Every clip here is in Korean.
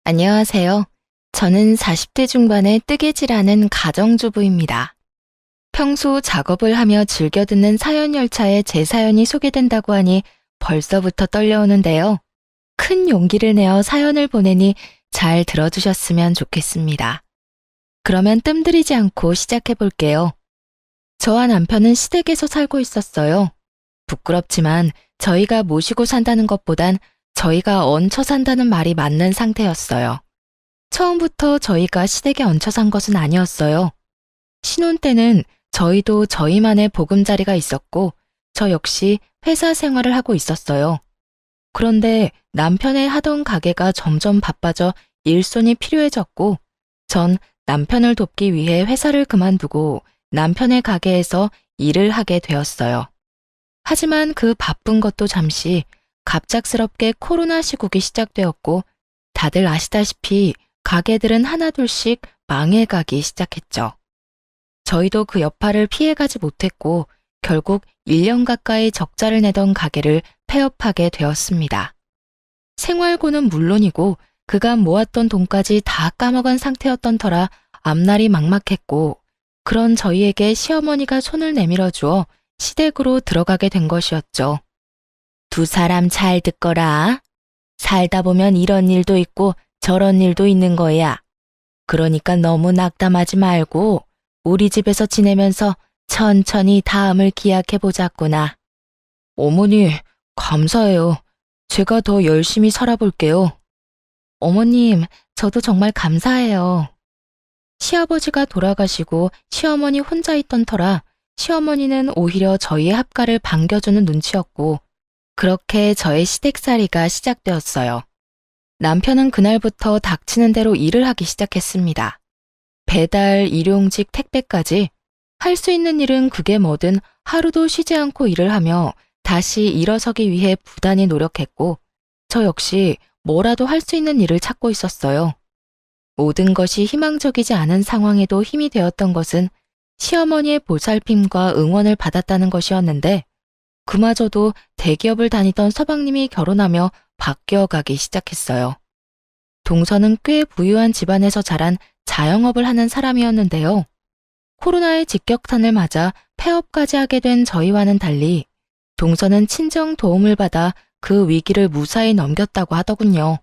안녕하세요. 저는 40대 중반의 뜨개질하는 가정주부입니다. 평소 작업을 하며 즐겨 듣는 사연 열차에 제 사연이 소개된다고 하니 벌써부터 떨려오는데요. 큰 용기를 내어 사연을 보내니 잘 들어주셨으면 좋겠습니다. 그러면 뜸들이지 않고 시작해 볼게요. 저와 남편은 시댁에서 살고 있었어요. 부끄럽지만 저희가 모시고 산다는 것보단 저희가 얹혀 산다는 말이 맞는 상태였어요. 처음부터 저희가 시댁에 얹혀 산 것은 아니었어요. 신혼 때는 저희도 저희만의 보금자리가 있었고 저 역시 회사 생활을 하고 있었어요. 그런데 남편의 하던 가게가 점점 바빠져 일손이 필요해졌고 전 남편을 돕기 위해 회사를 그만두고 남편의 가게에서 일을 하게 되었어요. 하지만 그 바쁜 것도 잠시 갑작스럽게 코로나 시국이 시작되었고 다들 아시다시피 가게들은 하나둘씩 망해가기 시작했죠. 저희도 그 여파를 피해가지 못했고 결국 1년 가까이 적자를 내던 가게를 폐업하게 되었습니다. 생활고는 물론이고 그간 모았던 돈까지 다 까먹은 상태였던 터라 앞날이 막막했고 그런 저희에게 시어머니가 손을 내밀어 주어 시댁으로 들어가게 된 것이었죠. 두 사람 잘 듣거라. 살다 보면 이런 일도 있고 저런 일도 있는 거야. 그러니까 너무 낙담하지 말고 우리 집에서 지내면서 천천히 다음을 기약해 보자꾸나. 어머니, 감사해요. 제가 더 열심히 살아볼게요. 어머님, 저도 정말 감사해요. 시아버지가 돌아가시고 시어머니 혼자 있던 터라 시어머니는 오히려 저희의 합가를 반겨주는 눈치였고 그렇게 저의 시댁살이가 시작되었어요. 남편은 그날부터 닥치는 대로 일을 하기 시작했습니다. 배달, 일용직, 택배까지 할 수 있는 일은 그게 뭐든 하루도 쉬지 않고 일을 하며 다시 일어서기 위해 부단히 노력했고 저 역시 뭐라도 할 수 있는 일을 찾고 있었어요. 모든 것이 희망적이지 않은 상황에도 힘이 되었던 것은 시어머니의 보살핌과 응원을 받았다는 것이었는데 그마저도 대기업을 다니던 서방님이 결혼하며 바뀌어가기 시작했어요. 동서는 꽤 부유한 집안에서 자란 자영업을 하는 사람이었는데요. 코로나의 직격탄을 맞아 폐업까지 하게 된 저희와는 달리 동서는 친정 도움을 받아 그 위기를 무사히 넘겼다고 하더군요.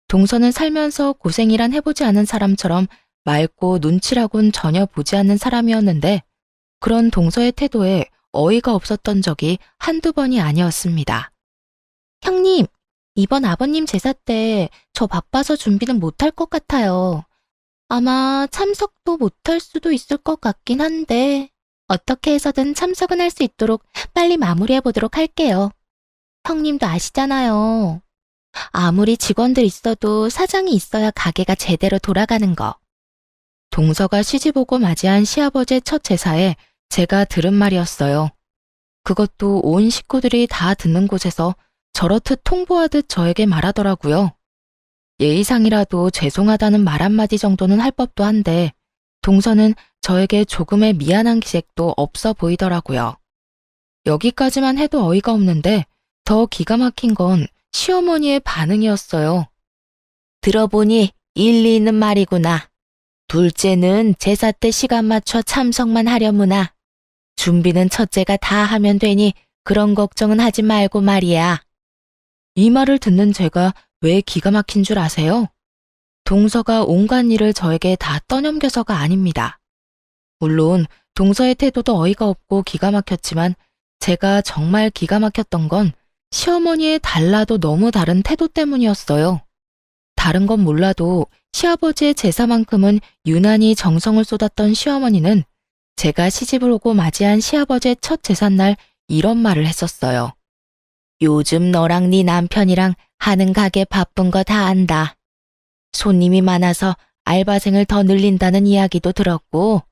동서는 살면서 고생이란 해보지 않은 사람처럼 맑고 눈치라곤 전혀 보지 않는 사람이었는데 그런 동서의 태도에 어이가 없었던 적이 한두 번이 아니었습니다. 형님, 이번 아버님 제사 때 저 바빠서 준비는 못할 것 같아요. 아마 참석도 못할 수도 있을 것 같긴 한데 어떻게 해서든 참석은 할 수 있도록 빨리 마무리해 보도록 할게요. 형님도 아시잖아요. 아무리 직원들 있어도 사장이 있어야 가게가 제대로 돌아가는 거. 동서가 시집오고 맞이한 시아버지의 첫 제사에 제가 들은 말이었어요. 그것도 온 식구들이 다 듣는 곳에서 저렇듯 통보하듯 저에게 말하더라고요. 예의상이라도 죄송하다는 말 한마디 정도는 할 법도 한데 동서는 저에게 조금의 미안한 기색도 없어 보이더라고요. 여기까지만 해도 어이가 없는데 더 기가 막힌 건 시어머니의 반응이었어요. 들어보니 일리 있는 말이구나. 둘째는 제사 때 시간 맞춰 참석만 하려무나. 준비는 첫째가 다 하면 되니 그런 걱정은 하지 말고 말이야. 이 말을 듣는 제가 왜 기가 막힌 줄 아세요? 동서가 온갖 일을 저에게 다 떠넘겨서가 아닙니다. 물론 동서의 태도도 어이가 없고 기가 막혔지만 제가 정말 기가 막혔던 건 시어머니의 달라도 너무 다른 태도 때문이었어요. 다른 건 몰라도 시아버지의 제사만큼은 유난히 정성을 쏟았던 시어머니는 제가 시집을 오고 맞이한 시아버지의 첫 제삿날 이런 말을 했었어요. 요즘 너랑 네 남편이랑 하는 가게 바쁜 거 다 안다. 손님이 많아서 알바생을 더 늘린다는 이야기도 들었고.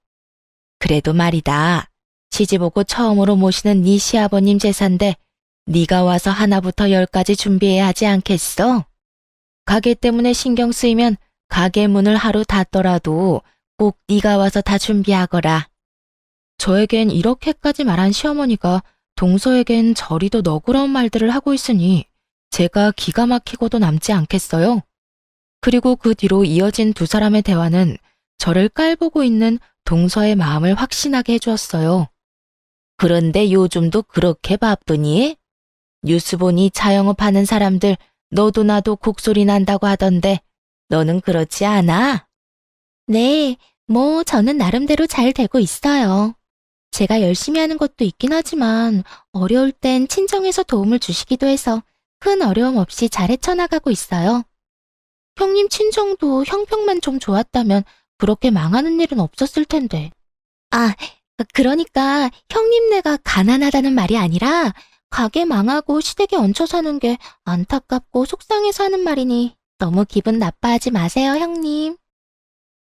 그래도 말이다. 시집 오고 처음으로 모시는 네 시아버님 제사인데 네가 와서 하나부터 열까지 준비해야 하지 않겠어? 가게 때문에 신경 쓰이면 가게 문을 하루 닫더라도 꼭 네가 와서 다 준비하거라. 저에겐 이렇게까지 말한 시어머니가 동서에겐 저리도 너그러운 말들을 하고 있으니 제가 기가 막히고도 남지 않겠어요? 그리고 그 뒤로 이어진 두 사람의 대화는 저를 깔보고 있는 동서의 마음을 확신하게 해주었어요. 그런데 요즘도 그렇게 바쁘니? 뉴스 보니 자영업하는 사람들 너도 나도 곡소리 난다고 하던데 너는 그렇지 않아? 네, 저는 나름대로 잘 되고 있어요. 제가 열심히 하는 것도 있긴 하지만 어려울 땐 친정에서 도움을 주시기도 해서 큰 어려움 없이 잘 헤쳐나가고 있어요. 형님 친정도 형평만 좀 좋았다면 그렇게 망하는 일은 없었을 텐데. 아, 그러니까 형님네가 가난하다는 말이 아니라 가게 망하고 시댁에 얹혀 사는 게 안타깝고 속상해서 하는 말이니 너무 기분 나빠하지 마세요, 형님.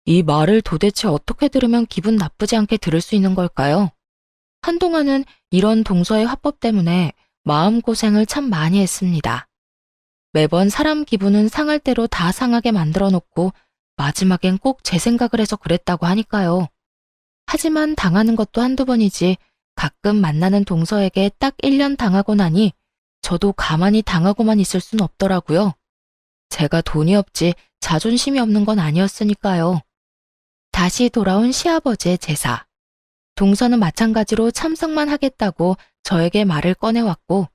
이 말을 도대체 어떻게 들으면 기분 나쁘지 않게 들을 수 있는 걸까요? 한동안은 이런 동서의 화법 때문에 마음고생을 참 많이 했습니다. 매번 사람 기분은 상할 대로 다 상하게 만들어 놓고 마지막엔 꼭 제 생각을 해서 그랬다고 하니까요. 하지만 당하는 것도 한두 번이지 가끔 만나는 동서에게 딱 1년 당하고 나니 저도 가만히 당하고만 있을 순 없더라고요. 제가 돈이 없지 자존심이 없는 건 아니었으니까요. 다시 돌아온 시아버지의 제사. 동서는 마찬가지로 참석만 하겠다고 저에게 말을 꺼내왔고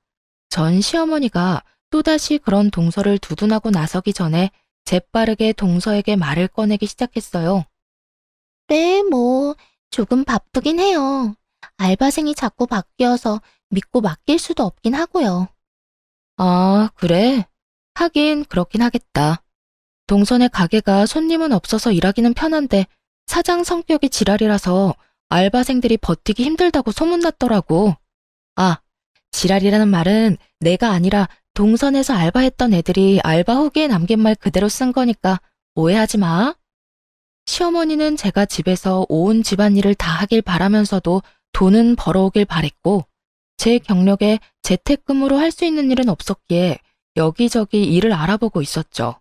전 시어머니가 또다시 그런 동서를 두둔하고 나서기 전에 재빠르게 동서에게 말을 꺼내기 시작했어요. 네, 조금 바쁘긴 해요. 알바생이 자꾸 바뀌어서 믿고 맡길 수도 없긴 하고요. 아, 그래? 하긴 그렇긴 하겠다. 동선의 가게가 손님은 없어서 일하기는 편한데 사장 성격이 지랄이라서 알바생들이 버티기 힘들다고 소문났더라고. 아, 지랄이라는 말은 내가 아니라 동선에서 알바했던 애들이 알바 후기에 남긴 말 그대로 쓴 거니까 오해하지 마. 시어머니는 제가 집에서 온 집안일을 다 하길 바라면서도 돈은 벌어오길 바랬고 제 경력에 재택근무로 할 수 있는 일은 없었기에 여기저기 일을 알아보고 있었죠.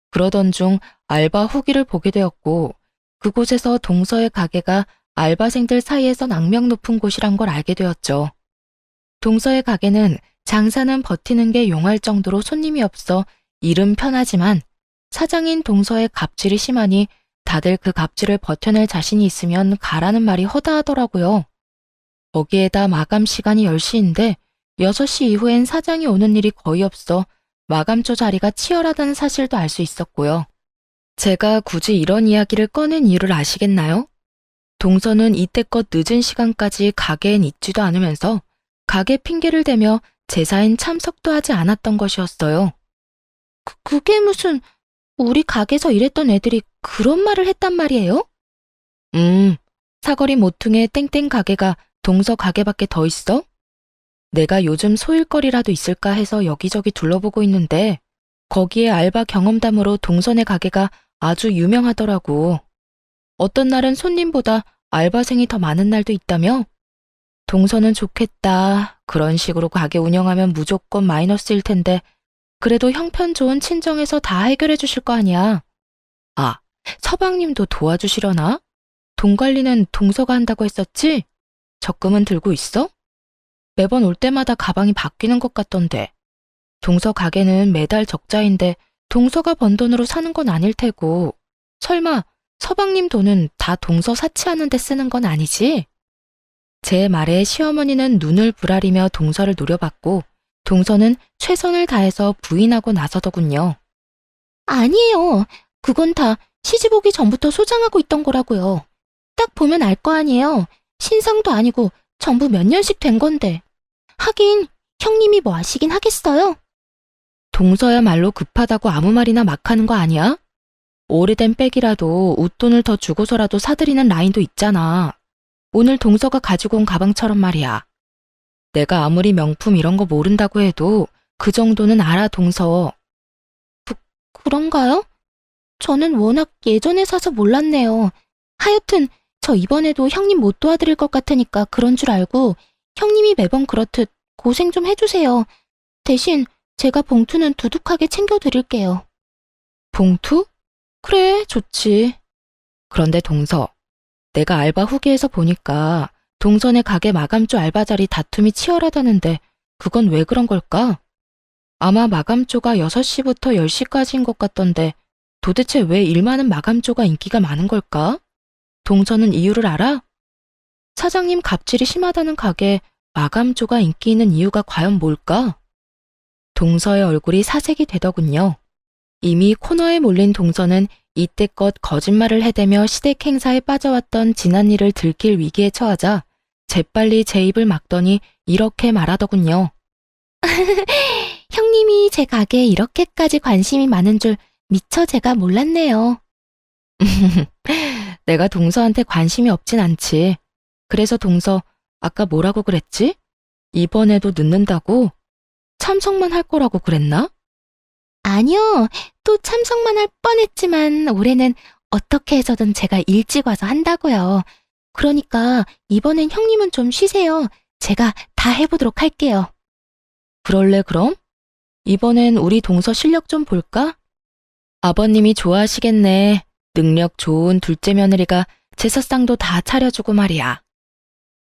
그러던 중 알바 후기를 보게 되었고 그곳에서 동서의 가게가 알바생들 사이에선 악명 높은 곳이란 걸 알게 되었죠. 동서의 가게는 장사는 버티는 게 용할 정도로 손님이 없어 일은 편하지만 사장인 동서의 갑질이 심하니 다들 그 갑질을 버텨낼 자신이 있으면 가라는 말이 허다하더라고요. 거기에다 마감 시간이 10시인데 6시 이후엔 사장이 오는 일이 거의 없어 마감조 자리가 치열하다는 사실도 알 수 있었고요. 제가 굳이 이런 이야기를 꺼낸 이유를 아시겠나요? 동서는 이때껏 늦은 시간까지 가게엔 있지도 않으면서 가게 핑계를 대며 제사엔 참석도 하지 않았던 것이었어요. 그게 무슨 우리 가게에서 일했던 애들이 그런 말을 했단 말이에요? 사거리 모퉁이의 땡땡 가게가 동서 가게밖에 더 있어? 내가 요즘 소일거리라도 있을까 해서 여기저기 둘러보고 있는데 거기에 알바 경험담으로 동선의 가게가 아주 유명하더라고. 어떤 날은 손님보다 알바생이 더 많은 날도 있다며? 동서는 좋겠다. 그런 식으로 가게 운영하면 무조건 마이너스일 텐데 그래도 형편 좋은 친정에서 다 해결해 주실 거 아니야. 아, 서방님도 도와주시려나? 돈 관리는 동서가 한다고 했었지? 적금은 들고 있어? 매번 올 때마다 가방이 바뀌는 것 같던데. 동서 가게는 매달 적자인데 동서가 번 돈으로 사는 건 아닐 테고 설마 서방님 돈은 다 동서 사치하는 데 쓰는 건 아니지? 제 말에 시어머니는 눈을 부라리며 동서를 노려봤고 동서는 최선을 다해서 부인하고 나서더군요. 아니에요. 그건 다 시집 오기 전부터 소장하고 있던 거라고요. 딱 보면 알 거 아니에요. 신상도 아니고 전부 몇 년씩 된 건데. 하긴 형님이 뭐 아시긴 하겠어요? 동서야말로 급하다고 아무 말이나 막 하는 거 아니야? 오래된 백이라도 웃돈을 더 주고서라도 사들이는 라인도 있잖아. 오늘 동서가 가지고 온 가방처럼 말이야. 내가 아무리 명품 이런 거 모른다고 해도 그 정도는 알아, 동서. 그런가요? 저는 워낙 예전에 사서 몰랐네요. 하여튼 저 이번에도 형님 못 도와드릴 것 같으니까 그런 줄 알고 형님이 매번 그렇듯 고생 좀 해주세요. 대신 제가 봉투는 두둑하게 챙겨드릴게요. 봉투? 그래, 좋지. 그런데 동서, 내가 알바 후기에서 보니까 동선의 가게 마감조 알바 자리 다툼이 치열하다는데 그건 왜 그런 걸까? 아마 마감조가 6시부터 10시까지인 것 같던데 도대체 왜 일 많은 마감조가 인기가 많은 걸까? 동서는 이유를 알아? 사장님 갑질이 심하다는 가게에 마감조가 인기 있는 이유가 과연 뭘까? 동서의 얼굴이 사색이 되더군요. 이미 코너에 몰린 동서는 이때껏 거짓말을 해대며 시댁 행사에 빠져왔던 지난 일을 들킬 위기에 처하자 재빨리 제 입을 막더니 이렇게 말하더군요. 형님이 제 가게에 이렇게까지 관심이 많은 줄 미처 제가 몰랐네요. 내가 동서한테 관심이 없진 않지. 그래서 동서, 아까 뭐라고 그랬지? 이번에도 늦는다고? 참석만 할 거라고 그랬나? 아니요. 또 참석만 할 뻔했지만 올해는 어떻게 해서든 제가 일찍 와서 한다고요. 그러니까 이번엔 형님은 좀 쉬세요. 제가 다 해보도록 할게요. 그럴래 그럼? 이번엔 우리 동서 실력 좀 볼까? 아버님이 좋아하시겠네. 능력 좋은 둘째 며느리가 제사상도 다 차려주고 말이야.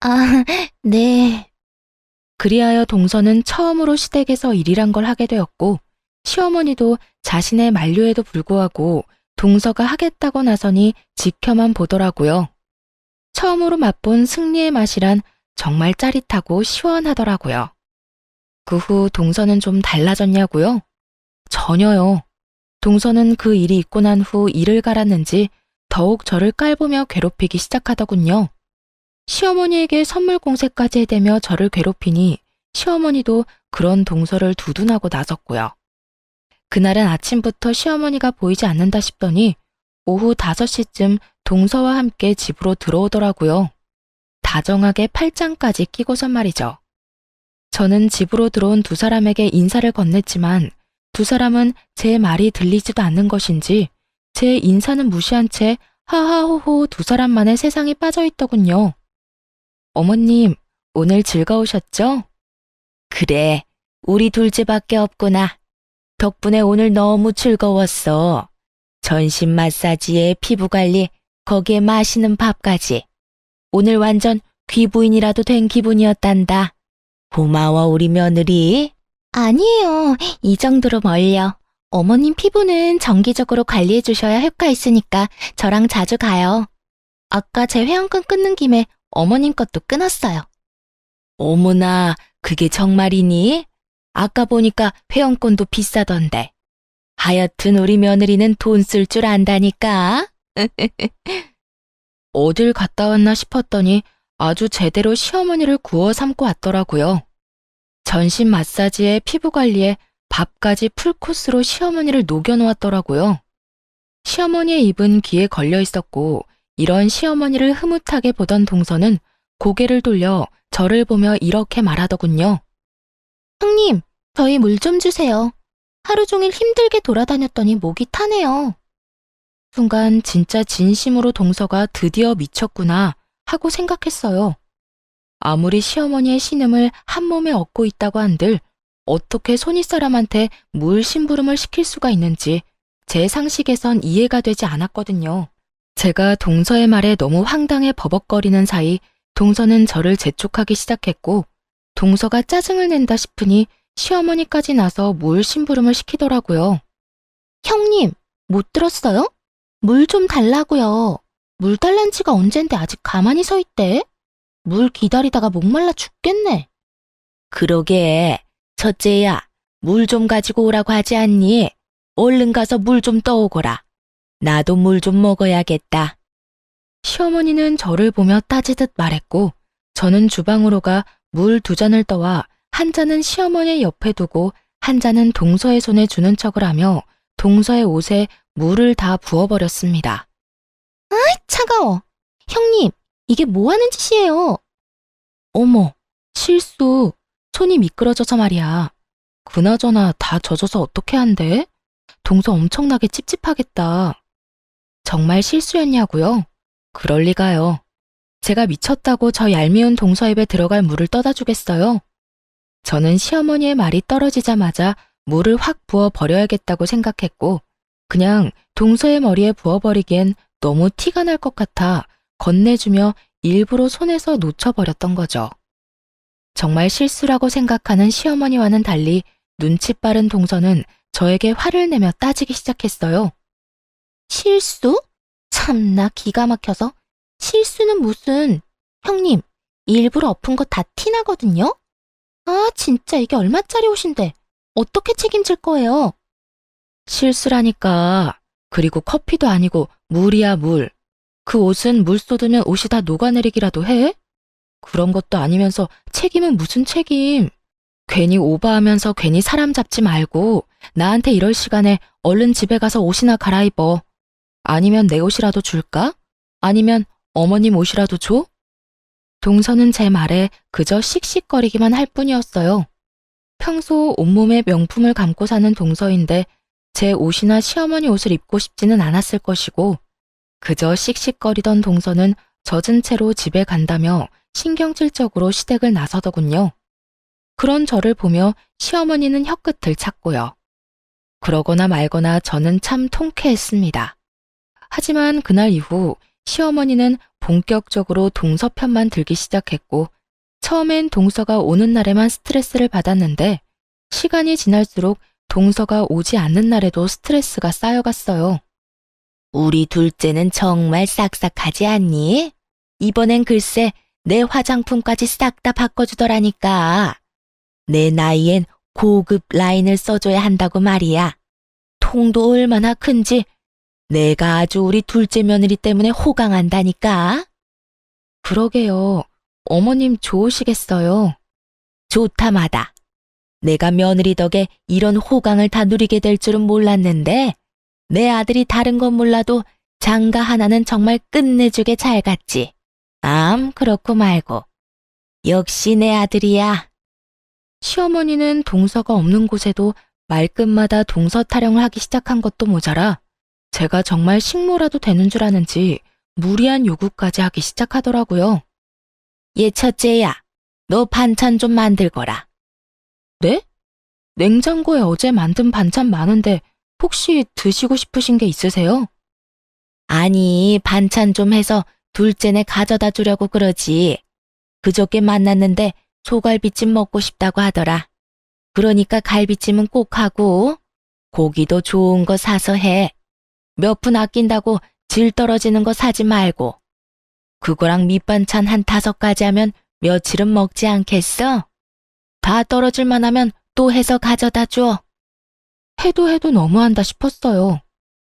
아, 네. 그리하여 동서는 처음으로 시댁에서 일이란 걸 하게 되었고 시어머니도 자신의 만류에도 불구하고 동서가 하겠다고 나서니 지켜만 보더라고요. 처음으로 맛본 승리의 맛이란 정말 짜릿하고 시원하더라고요. 그 후 동서는 좀 달라졌냐고요? 전혀요. 동서는 그 일이 있고 난 후 일을 갈았는지 더욱 저를 깔보며 괴롭히기 시작하더군요. 시어머니에게 선물 공세까지 해대며 저를 괴롭히니 시어머니도 그런 동서를 두둔하고 나섰고요. 그날은 아침부터 시어머니가 보이지 않는다 싶더니 오후 5시쯤 동서와 함께 집으로 들어오더라고요. 다정하게 팔짱까지 끼고선 말이죠. 저는 집으로 들어온 두 사람에게 인사를 건넸지만 두 사람은 제 말이 들리지도 않는 것인지 제 인사는 무시한 채 하하호호 두 사람만의 세상에 빠져있더군요. 어머님, 오늘 즐거우셨죠? 그래, 우리 둘째밖에 없구나. 덕분에 오늘 너무 즐거웠어. 전신 마사지에 피부 관리, 거기에 맛있는 밥까지. 오늘 완전 귀부인이라도 된 기분이었단다. 고마워, 우리 며느리. 아니에요. 이 정도로 멀려. 어머님 피부는 정기적으로 관리해 주셔야 효과 있으니까 저랑 자주 가요. 아까 제 회원권 끊는 김에 어머님 것도 끊었어요. 어머나, 그게 정말이니? 아까 보니까 회원권도 비싸던데. 하여튼 우리 며느리는 돈 쓸 줄 안다니까. 어딜 갔다 왔나 싶었더니 아주 제대로 시어머니를 구워 삼고 왔더라고요. 전신 마사지에 피부 관리에 밥까지 풀코스로 시어머니를 녹여놓았더라고요. 시어머니의 입은 귀에 걸려 있었고 이런 시어머니를 흐뭇하게 보던 동서는 고개를 돌려 저를 보며 이렇게 말하더군요. 형님, 저희 물 좀 주세요. 하루 종일 힘들게 돌아다녔더니 목이 타네요. 순간 진짜 진심으로 동서가 드디어 미쳤구나 하고 생각했어요. 아무리 시어머니의 신음을 한 몸에 얻고 있다고 한들 어떻게 손윗사람한테 물 심부름을 시킬 수가 있는지 제 상식에선 이해가 되지 않았거든요. 제가 동서의 말에 너무 황당해 버벅거리는 사이 동서는 저를 재촉하기 시작했고 동서가 짜증을 낸다 싶으니 시어머니까지 나서 물 심부름을 시키더라고요. 형님, 못 들었어요? 물 좀 달라고요. 물 달란 지가 언젠데 아직 가만히 서 있대? 물 기다리다가 목말라 죽겠네. 그러게, 첫째야, 물 좀 가지고 오라고 하지 않니? 얼른 가서 물 좀 떠오거라. 나도 물 좀 먹어야겠다. 시어머니는 저를 보며 따지듯 말했고 저는 주방으로 가 물 2잔을 떠와 한 잔은 시어머니 옆에 두고 한 잔은 동서의 손에 주는 척을 하며 동서의 옷에 물을 다 부어버렸습니다. 아이, 차가워. 형님, 이게 뭐 하는 짓이에요? 어머, 실수. 손이 미끄러져서 말이야. 그나저나 다 젖어서 어떻게 한대? 동서 엄청나게 찝찝하겠다. 정말 실수였냐고요? 그럴 리가요. 제가 미쳤다고 저 얄미운 동서 입에 들어갈 물을 떠다 주겠어요? 저는 시어머니의 말이 떨어지자마자 물을 확 부어 버려야겠다고 생각했고 그냥 동서의 머리에 부어버리기엔 너무 티가 날 것 같아 건네주며 일부러 손에서 놓쳐버렸던 거죠. 정말 실수라고 생각하는 시어머니와는 달리 눈치 빠른 동서는 저에게 화를 내며 따지기 시작했어요. 실수? 참나 기가 막혀서. 실수는 무슨. 형님, 일부러 엎은 거 다 티나거든요? 아, 진짜 이게 얼마짜리 옷인데. 어떻게 책임질 거예요? 실수라니까. 그리고 커피도 아니고 물이야, 물. 그 옷은 물 쏟으면 옷이 다 녹아내리기라도 해? 그런 것도 아니면서 책임은 무슨 책임? 괜히 오버하면서 괜히 사람 잡지 말고 나한테 이럴 시간에 얼른 집에 가서 옷이나 갈아입어. 아니면 내 옷이라도 줄까? 아니면 어머님 옷이라도 줘? 동서는 제 말에 그저 씩씩거리기만 할 뿐이었어요. 평소 온몸에 명품을 감고 사는 동서인데 제 옷이나 시어머니 옷을 입고 싶지는 않았을 것이고 그저 씩씩거리던 동서는 젖은 채로 집에 간다며 신경질적으로 시댁을 나서더군요. 그런 저를 보며 시어머니는 혀끝을 찼고요. 그러거나 말거나 저는 참 통쾌했습니다. 하지만 그날 이후 시어머니는 본격적으로 동서 편만 들기 시작했고 처음엔 동서가 오는 날에만 스트레스를 받았는데 시간이 지날수록 동서가 오지 않는 날에도 스트레스가 쌓여갔어요. 우리 둘째는 정말 싹싹하지 않니? 이번엔 글쎄 내 화장품까지 싹 다 바꿔주더라니까. 내 나이엔 고급 라인을 써줘야 한다고 말이야. 통도 얼마나 큰지 내가 아주 우리 둘째 며느리 때문에 호강한다니까. 그러게요. 어머님 좋으시겠어요. 좋다마다. 내가 며느리 덕에 이런 호강을 다 누리게 될 줄은 몰랐는데 내 아들이 다른 건 몰라도 장가 하나는 정말 끝내주게 잘 갔지. 그렇고 말고. 역시 내 아들이야. 시어머니는 동서가 없는 곳에도 말끝마다 동서 타령을 하기 시작한 것도 모자라 제가 정말 식모라도 되는 줄 아는지 무리한 요구까지 하기 시작하더라고요. 얘 첫째야, 너 반찬 좀 만들거라. 네? 냉장고에 어제 만든 반찬 많은데 혹시 드시고 싶으신 게 있으세요? 아니, 반찬 좀 해서 둘째네 가져다 주려고 그러지. 그저께 만났는데 소갈비찜 먹고 싶다고 하더라. 그러니까 갈비찜은 꼭 하고 고기도 좋은 거 사서 해. 몇 푼 아낀다고 질 떨어지는 거 사지 말고. 그거랑 밑반찬 한 5가지 하면 며칠은 먹지 않겠어? 다 떨어질만 하면 또 해서 가져다 줘. 해도 너무한다 싶었어요.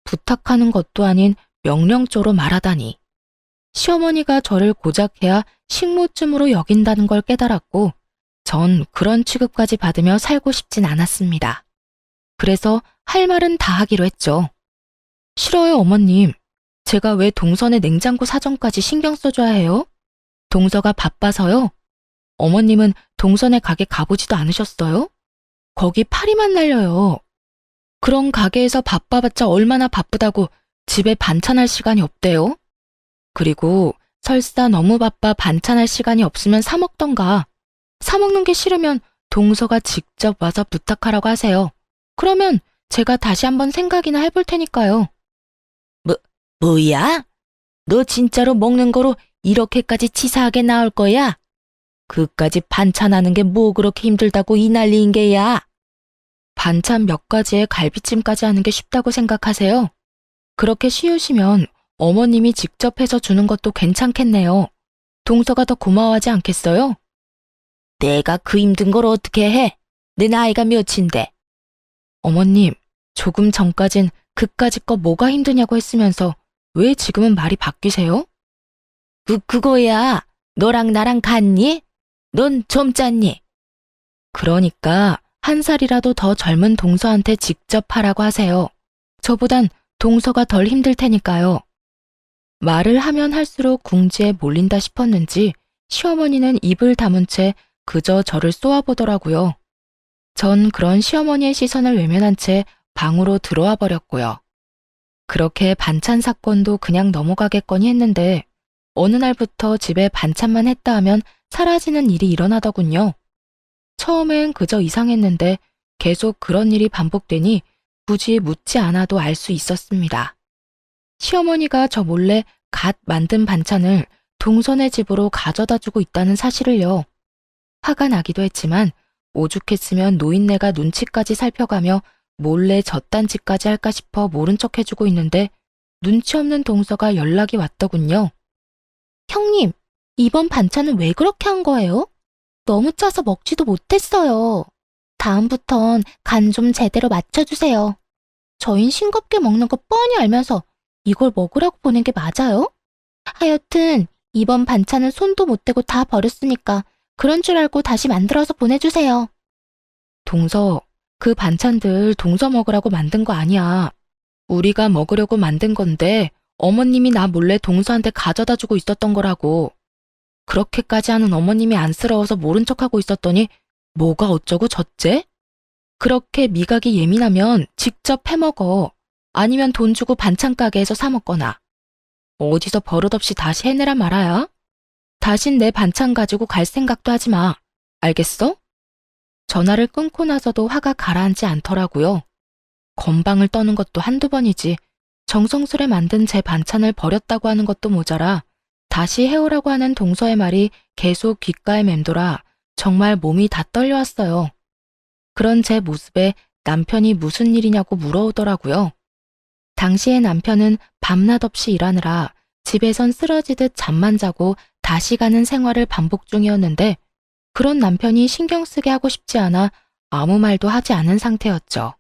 부탁하는 것도 아닌 명령조로 말하다니. 시어머니가 저를 고작 해야 식모쯤으로 여긴다는 걸 깨달았고 전 그런 취급까지 받으며 살고 싶진 않았습니다. 그래서 할 말은 다 하기로 했죠. 싫어요, 어머님. 제가 왜 동선의 냉장고 사정까지 신경 써줘야 해요? 동서가 바빠서요? 어머님은 동선의 가게 가보지도 않으셨어요? 거기 파리만 날려요. 그런 가게에서 바빠봤자 얼마나 바쁘다고 집에 반찬할 시간이 없대요? 그리고 설사 너무 바빠 반찬할 시간이 없으면 사 먹던가. 사 먹는 게 싫으면 동서가 직접 와서 부탁하라고 하세요. 그러면 제가 다시 한번 생각이나 해볼 테니까요. 뭐야? 너 진짜로 먹는 거로 이렇게까지 치사하게 나올 거야? 그까지 반찬하는 게 뭐 그렇게 힘들다고 이 난리인 게야? 반찬 몇 가지에 갈비찜까지 하는 게 쉽다고 생각하세요? 그렇게 쉬우시면 어머님이 직접 해서 주는 것도 괜찮겠네요. 동서가 더 고마워하지 않겠어요? 내가 그 힘든 걸 어떻게 해? 내 나이가 몇인데. 어머님, 조금 전까진 그까짓 거 뭐가 힘드냐고 했으면서 왜 지금은 말이 바뀌세요? 그거야. 너랑 나랑 같니? 넌 젊잖니? 그러니까 1살이라도 더 젊은 동서한테 직접 하라고 하세요. 저보단 동서가 덜 힘들 테니까요. 말을 하면 할수록 궁지에 몰린다 싶었는지 시어머니는 입을 다문 채 그저 저를 쏘아보더라고요. 전 그런 시어머니의 시선을 외면한 채 방으로 들어와 버렸고요. 그렇게 반찬 사건도 그냥 넘어가겠거니 했는데 어느 날부터 집에 반찬만 했다 하면 사라지는 일이 일어나더군요. 처음엔 그저 이상했는데 계속 그런 일이 반복되니 굳이 묻지 않아도 알 수 있었습니다. 시어머니가 저 몰래 갓 만든 반찬을 동선의 집으로 가져다 주고 있다는 사실을요. 화가 나기도 했지만 오죽했으면 노인네가 눈치까지 살펴가며 몰래 젖단지까지 할까 싶어 모른 척 해주고 있는데 눈치 없는 동서가 연락이 왔더군요. 형님, 이번 반찬은 왜 그렇게 한 거예요? 너무 짜서 먹지도 못했어요. 다음부턴 간 좀 제대로 맞춰주세요. 저흰 싱겁게 먹는 거 뻔히 알면서 이걸 먹으라고 보낸 게 맞아요? 하여튼 이번 반찬은 손도 못 대고 다 버렸으니까 그런 줄 알고 다시 만들어서 보내주세요. 동서, 그 반찬들 동서 먹으라고 만든 거 아니야. 우리가 먹으려고 만든 건데 어머님이 나 몰래 동서한테 가져다 주고 있었던 거라고. 그렇게까지 하는 어머님이 안쓰러워서 모른 척하고 있었더니 뭐가 어쩌고 저째? 그렇게 미각이 예민하면 직접 해먹어. 아니면 돈 주고 반찬 가게에서 사 먹거나. 어디서 버릇없이 다시 해내라 말아야? 다신 내 반찬 가지고 갈 생각도 하지 마. 알겠어? 전화를 끊고 나서도 화가 가라앉지 않더라고요. 건방을 떠는 것도 한두 번이지 정성스레 만든 제 반찬을 버렸다고 하는 것도 모자라 다시 해오라고 하는 동서의 말이 계속 귓가에 맴돌아 정말 몸이 다 떨려왔어요. 그런 제 모습에 남편이 무슨 일이냐고 물어오더라고요. 당시에 남편은 밤낮 없이 일하느라 집에선 쓰러지듯 잠만 자고 다시 가는 생활을 반복 중이었는데 그런 남편이 신경 쓰게 하고 싶지 않아 아무 말도 하지 않은 상태였죠.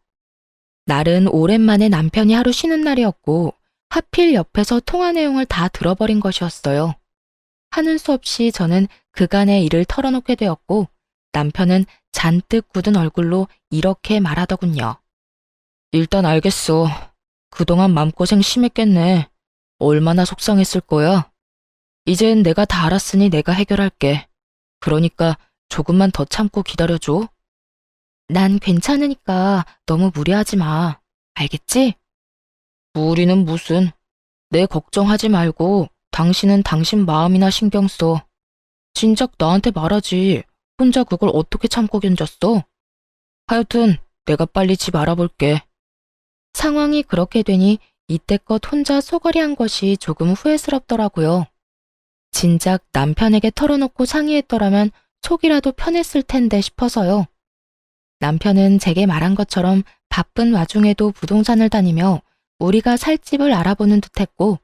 날은 오랜만에 남편이 하루 쉬는 날이었고 하필 옆에서 통화 내용을 다 들어버린 것이었어요. 하는 수 없이 저는 그간의 일을 털어놓게 되었고 남편은 잔뜩 굳은 얼굴로 이렇게 말하더군요. 일단 알겠어. 그동안 맘고생 심했겠네. 얼마나 속상했을 거야. 이젠 내가 다 알았으니 내가 해결할게. 그러니까 조금만 더 참고 기다려줘. 난 괜찮으니까 너무 무리하지 마. 알겠지? 무리는 무슨. 내 걱정하지 말고 당신은 당신 마음이나 신경 써. 진작 나한테 말하지. 혼자 그걸 어떻게 참고 견뎠어? 하여튼 내가 빨리 집 알아볼게. 상황이 그렇게 되니 이때껏 혼자 소거리한 것이 조금 후회스럽더라고요. 진작 남편에게 털어놓고 상의했더라면 속이라도 편했을 텐데 싶어서요. 남편은 제게 말한 것처럼 바쁜 와중에도 부동산을 다니며 우리가 살 집을 알아보는 듯했고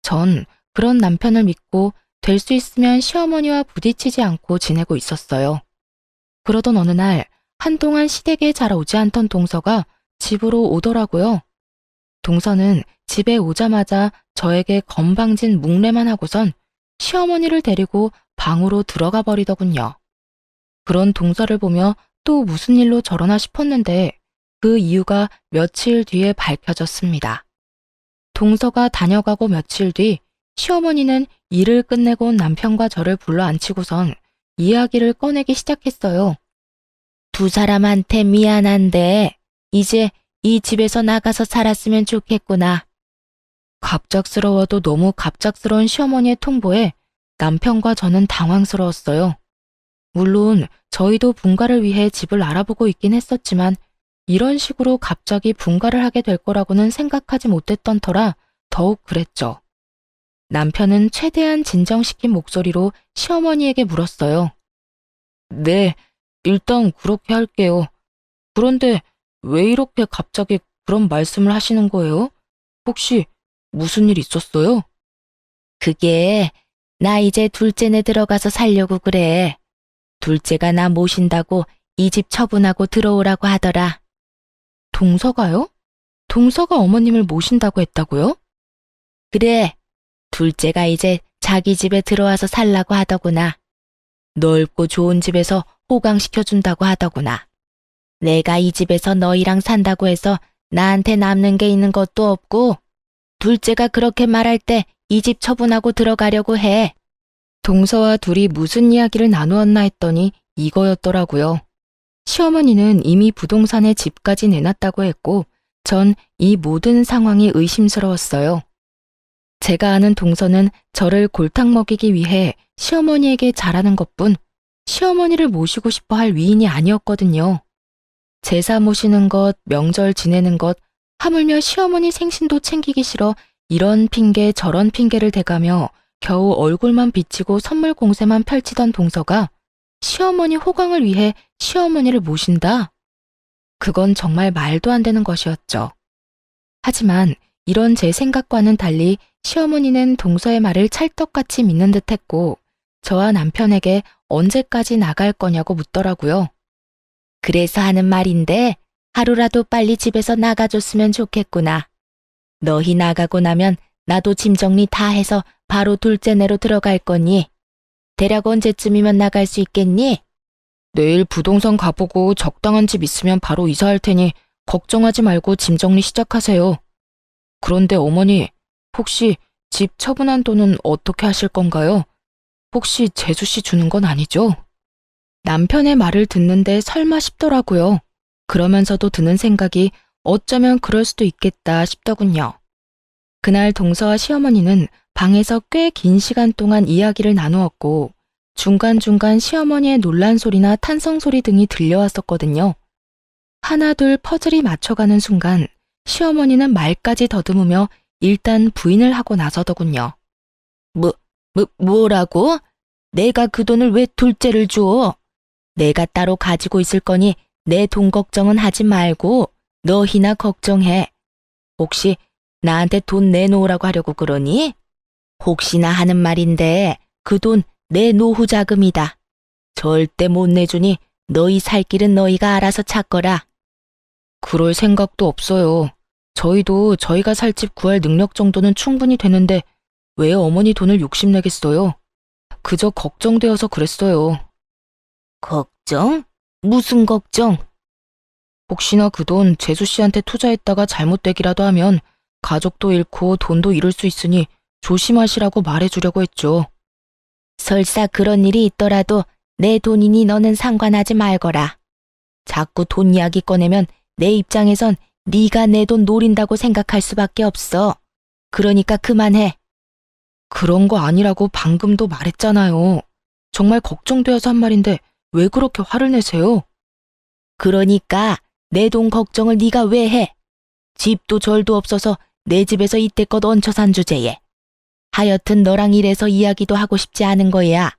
전 그런 남편을 믿고 될 수 있으면 시어머니와 부딪히지 않고 지내고 있었어요. 그러던 어느 날 한동안 시댁에 잘 오지 않던 동서가 집으로 오더라고요. 동서는 집에 오자마자 저에게 건방진 묵례만 하고선 시어머니를 데리고 방으로 들어가 버리더군요. 그런 동서를 보며 또 무슨 일로 저러나 싶었는데 그 이유가 며칠 뒤에 밝혀졌습니다. 동서가 다녀가고 며칠 뒤 시어머니는 일을 끝내고 온 남편과 저를 불러 앉히고선 이야기를 꺼내기 시작했어요. 두 사람한테 미안한데 이제 이 집에서 나가서 살았으면 좋겠구나. 갑작스러워도 너무 갑작스러운 시어머니의 통보에 남편과 저는 당황스러웠어요. 물론 저희도 분가를 위해 집을 알아보고 있긴 했었지만 이런 식으로 갑자기 분가를 하게 될 거라고는 생각하지 못했던 터라 더욱 그랬죠. 남편은 최대한 진정시킨 목소리로 시어머니에게 물었어요. 네, 일단 그렇게 할게요. 그런데 왜 이렇게 갑자기 그런 말씀을 하시는 거예요? 혹시 무슨 일 있었어요? 그게 나 이제 둘째네 들어가서 살려고 그래. 둘째가 나 모신다고 이 집 처분하고 들어오라고 하더라. 동서가요? 동서가 어머님을 모신다고 했다고요? 그래. 둘째가 이제 자기 집에 들어와서 살라고 하더구나. 넓고 좋은 집에서 호강시켜준다고 하더구나. 내가 이 집에서 너희랑 산다고 해서 나한테 남는 게 있는 것도 없고 둘째가 그렇게 말할 때 이 집 처분하고 들어가려고 해. 동서와 둘이 무슨 이야기를 나누었나 했더니 이거였더라고요. 시어머니는 이미 부동산에 집까지 내놨다고 했고 전 이 모든 상황이 의심스러웠어요. 제가 아는 동서는 저를 골탕 먹이기 위해 시어머니에게 잘하는 것뿐 시어머니를 모시고 싶어 할 위인이 아니었거든요. 제사 모시는 것, 명절 지내는 것, 하물며 시어머니 생신도 챙기기 싫어 이런 핑계 저런 핑계를 대가며 겨우 얼굴만 비치고 선물 공세만 펼치던 동서가 시어머니 호강을 위해 시어머니를 모신다? 그건 정말 말도 안 되는 것이었죠. 하지만 이런 제 생각과는 달리 시어머니는 동서의 말을 찰떡같이 믿는 듯했고 저와 남편에게 언제까지 나갈 거냐고 묻더라고요. 그래서 하는 말인데 하루라도 빨리 집에서 나가줬으면 좋겠구나. 너희 나가고 나면 나도 짐 정리 다 해서 바로 둘째 내로 들어갈 거니. 대략 언제쯤이면 나갈 수 있겠니? 내일 부동산 가보고 적당한 집 있으면 바로 이사할 테니 걱정하지 말고 짐 정리 시작하세요. 그런데 어머니, 혹시 집 처분한 돈은 어떻게 하실 건가요? 혹시 재수 씨 주는 건 아니죠? 남편의 말을 듣는데 설마 싶더라고요. 그러면서도 드는 생각이 어쩌면 그럴 수도 있겠다 싶더군요. 그날 동서와 시어머니는 방에서 꽤 긴 시간 동안 이야기를 나누었고 중간중간 시어머니의 놀란 소리나 탄성 소리 등이 들려왔었거든요. 하나둘 퍼즐이 맞춰가는 순간 시어머니는 말까지 더듬으며 일단 부인을 하고 나서더군요. 뭐라고? 내가 그 돈을 왜 둘째를 줘? 내가 따로 가지고 있을 거니 내 돈 걱정은 하지 말고 너희나 걱정해. 혹시 나한테 돈 내놓으라고 하려고 그러니? 혹시나 하는 말인데 그 돈 내 노후 자금이다. 절대 못 내주니 너희 살 길은 너희가 알아서 찾거라. 그럴 생각도 없어요. 저희도 저희가 살 집 구할 능력 정도는 충분히 되는데 왜 어머니 돈을 욕심내겠어요? 그저 걱정되어서 그랬어요. 걱정? 무슨 걱정? 혹시나 그 돈 재수 씨한테 투자했다가 잘못되기라도 하면 가족도 잃고 돈도 잃을 수 있으니 조심하시라고 말해주려고 했죠. 설사 그런 일이 있더라도 내 돈이니 너는 상관하지 말거라. 자꾸 돈 이야기 꺼내면 내 입장에선 네가 내 돈 노린다고 생각할 수밖에 없어. 그러니까 그만해. 그런 거 아니라고 방금도 말했잖아요. 정말 걱정되어서 한 말인데 왜 그렇게 화를 내세요? 그러니까 내 돈 걱정을 네가 왜 해? 집도 절도 없어서 내 집에서 이때껏 얹혀 산 주제에. 하여튼 너랑 이래서 이야기도 하고 싶지 않은 거야.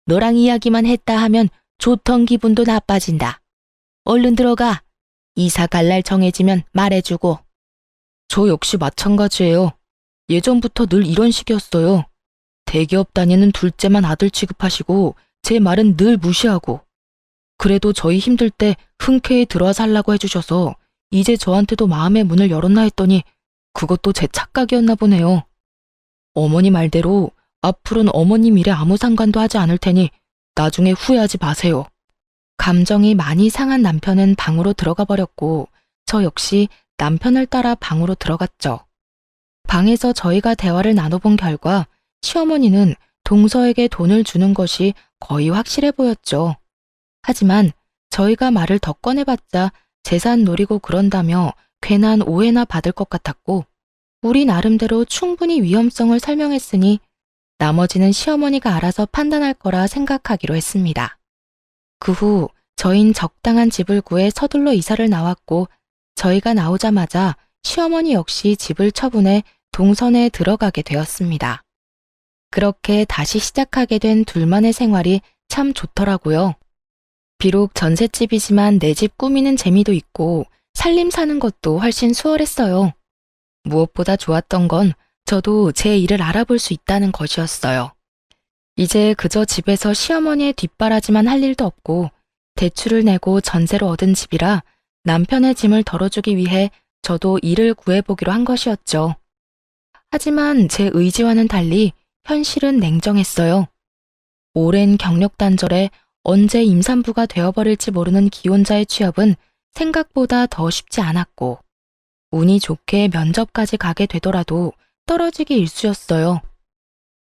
너랑 이야기만 했다 하면 좋던 기분도 나빠진다. 얼른 들어가. 이사 갈 날 정해지면 말해주고. 저 역시 마찬가지예요. 예전부터 늘 이런 식이었어요. 대기업 다니는 둘째만 아들 취급하시고 제 말은 늘 무시하고. 그래도 저희 힘들 때 흔쾌히 들어와서 하려고 해주셔서 이제 저한테도 마음의 문을 열었나 했더니 그것도 제 착각이었나 보네요. 어머니 말대로 앞으로는 어머님 일에 아무 상관도 하지 않을 테니 나중에 후회하지 마세요. 감정이 많이 상한 남편은 방으로 들어가 버렸고 저 역시 남편을 따라 방으로 들어갔죠. 방에서 저희가 대화를 나눠본 결과 시어머니는 동서에게 돈을 주는 것이 거의 확실해 보였죠. 하지만 저희가 말을 더 꺼내봤자 재산 노리고 그런다며 괜한 오해나 받을 것 같았고 우리 나름대로 충분히 위험성을 설명했으니 나머지는 시어머니가 알아서 판단할 거라 생각하기로 했습니다. 그 후 저흰 적당한 집을 구해 서둘러 이사를 나왔고 저희가 나오자마자 시어머니 역시 집을 처분해 동선에 들어가게 되었습니다. 그렇게 다시 시작하게 된 둘만의 생활이 참 좋더라고요. 비록 전셋집이지만 내 집 꾸미는 재미도 있고 살림 사는 것도 훨씬 수월했어요. 무엇보다 좋았던 건 저도 제 일을 알아볼 수 있다는 것이었어요. 이제 그저 집에서 시어머니의 뒷바라지만 할 일도 없고 대출을 내고 전세로 얻은 집이라 남편의 짐을 덜어주기 위해 저도 일을 구해보기로 한 것이었죠. 하지만 제 의지와는 달리 현실은 냉정했어요. 오랜 경력 단절에 언제 임산부가 되어버릴지 모르는 기혼자의 취업은 생각보다 더 쉽지 않았고 운이 좋게 면접까지 가게 되더라도 떨어지기 일쑤였어요.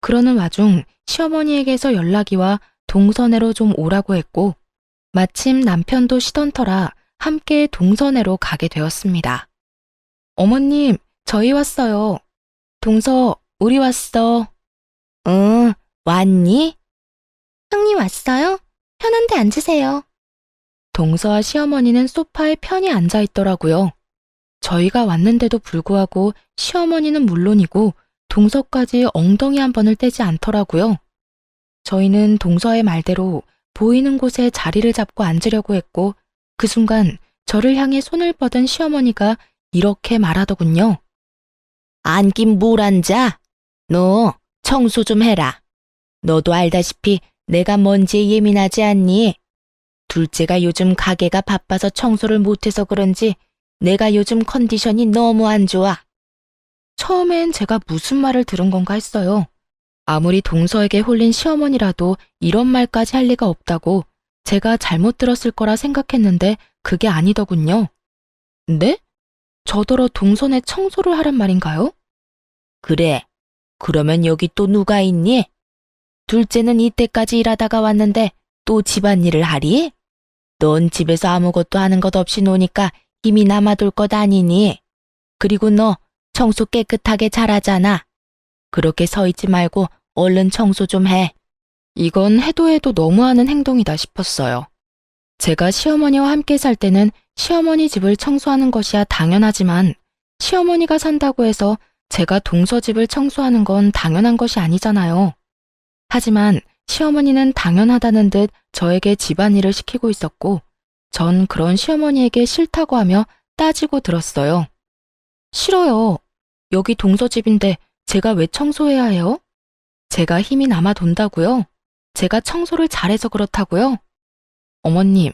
그러는 와중 시어머니에게서 연락이 와 동서내로 좀 오라고 했고 마침 남편도 쉬던 터라 함께 동서내로 가게 되었습니다. 어머님, 저희 왔어요. 동서, 우리 왔어. 응, 왔니? 형님 왔어요? 편한 데 앉으세요. 동서와 시어머니는 소파에 편히 앉아 있더라고요. 저희가 왔는데도 불구하고 시어머니는 물론이고 동서까지 엉덩이 한 번을 떼지 않더라고요. 저희는 동서의 말대로 보이는 곳에 자리를 잡고 앉으려고 했고 그 순간 저를 향해 손을 뻗은 시어머니가 이렇게 말하더군요. 앉긴 뭘 앉아? 너 청소 좀 해라. 너도 알다시피 내가 먼지에 예민하지 않니? 둘째가 요즘 가게가 바빠서 청소를 못해서 그런지 내가 요즘 컨디션이 너무 안 좋아. 처음엔 제가 무슨 말을 들은 건가 했어요. 아무리 동서에게 홀린 시어머니라도 이런 말까지 할 리가 없다고 제가 잘못 들었을 거라 생각했는데 그게 아니더군요. 네? 저더러 동선에 청소를 하란 말인가요? 그래. 그러면 여기 또 누가 있니? 둘째는 이때까지 일하다가 왔는데 또 집안일을 하리? 넌 집에서 아무것도 하는 것 없이 노니까 힘이 남아돌 것 아니니? 그리고 너 청소 깨끗하게 잘하잖아. 그렇게 서 있지 말고 얼른 청소 좀 해. 이건 해도 해도 너무하는 행동이다 싶었어요. 제가 시어머니와 함께 살 때는 시어머니 집을 청소하는 것이야 당연하지만 시어머니가 산다고 해서 제가 동서 집을 청소하는 건 당연한 것이 아니잖아요. 하지만 시어머니는 당연하다는 듯 저에게 집안일을 시키고 있었고 전 그런 시어머니에게 싫다고 하며 따지고 들었어요. 싫어요. 여기 동서 집인데 제가 왜 청소해야 해요? 제가 힘이 남아 돈다고요? 제가 청소를 잘해서 그렇다고요? 어머님,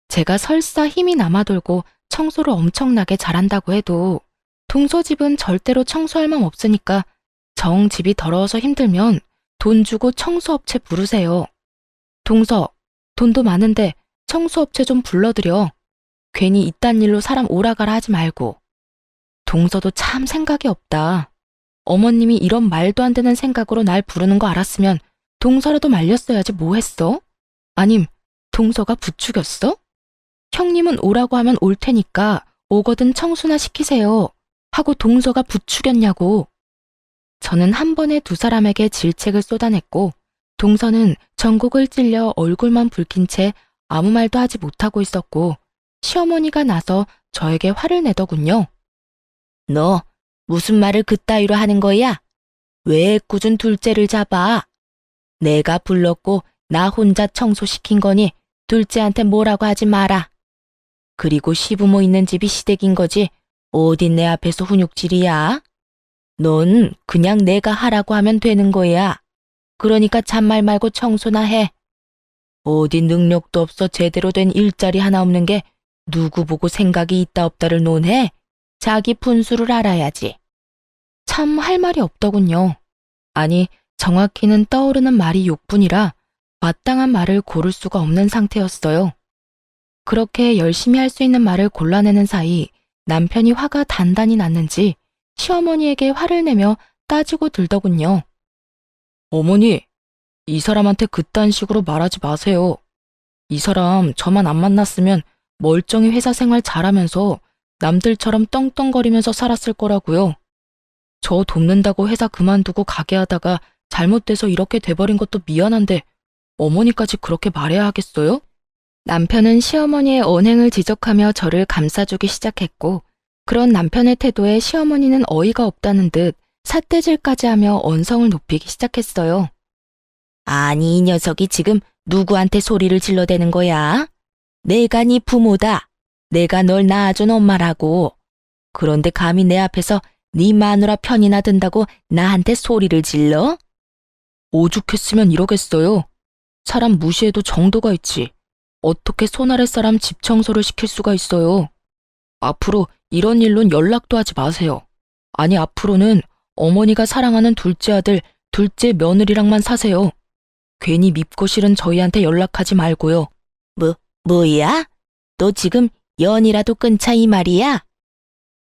제가 설사 힘이 남아 돌고 청소를 엄청나게 잘한다고 해도 동서집은 절대로 청소할 맘 없으니까 정 집이 더러워서 힘들면 돈 주고 청소업체 부르세요. 동서, 돈도 많은데 청소업체 좀 불러드려. 괜히 이딴 일로 사람 오라가라 하지 말고. 동서도 참 생각이 없다. 어머님이 이런 말도 안 되는 생각으로 날 부르는 거 알았으면 동서라도 말렸어야지 뭐 했어? 아님, 동서가 부추겼어? 형님은 오라고 하면 올 테니까 오거든 청소나 시키세요. 하고 동서가 부추겼냐고. 저는 한 번에 두 사람에게 질책을 쏟아냈고 동서는 전곡을 찔려 얼굴만 붉힌 채 아무 말도 하지 못하고 있었고 시어머니가 나서 저에게 화를 내더군요. 너 무슨 말을 그따위로 하는 거야? 왜 꾸준 둘째를 잡아? 내가 불렀고 나 혼자 청소시킨 거니 둘째한테 뭐라고 하지 마라. 그리고 시부모 있는 집이 시댁인 거지 어딘 내 앞에서 훈육질이야? 넌 그냥 내가 하라고 하면 되는 거야. 그러니까 잔말 말고 청소나 해. 어디 능력도 없어 제대로 된 일자리 하나 없는 게 누구 보고 생각이 있다 없다를 논해? 자기 분수를 알아야지. 참 할 말이 없더군요. 아니, 정확히는 떠오르는 말이 욕뿐이라 마땅한 말을 고를 수가 없는 상태였어요. 그렇게 열심히 할 수 있는 말을 골라내는 사이 남편이 화가 단단히 났는지 시어머니에게 화를 내며 따지고 들더군요. 어머니, 이 사람한테 그딴 식으로 말하지 마세요. 이 사람 저만 안 만났으면 멀쩡히 회사 생활 잘하면서 남들처럼 떵떵거리면서 살았을 거라고요. 저 돕는다고 회사 그만두고 가게 하다가 잘못돼서 이렇게 돼버린 것도 미안한데 어머니까지 그렇게 말해야 하겠어요? 남편은 시어머니의 언행을 지적하며 저를 감싸주기 시작했고 그런 남편의 태도에 시어머니는 어이가 없다는 듯 삿대질까지 하며 언성을 높이기 시작했어요. 아니 이 녀석이 지금 누구한테 소리를 질러대는 거야? 내가 네 부모다. 내가 널 낳아준 엄마라고. 그런데 감히 내 앞에서 네 마누라 편이나 든다고 나한테 소리를 질러? 오죽했으면 이러겠어요. 사람 무시해도 정도가 있지. 어떻게 손 아래 사람 집 청소를 시킬 수가 있어요. 앞으로 이런 일론 연락도 하지 마세요. 아니 앞으로는 어머니가 사랑하는 둘째 아들, 둘째 며느리랑만 사세요. 괜히 밉고 싫은 저희한테 연락하지 말고요. 뭐야? 너 지금 연이라도 끊자 이 말이야?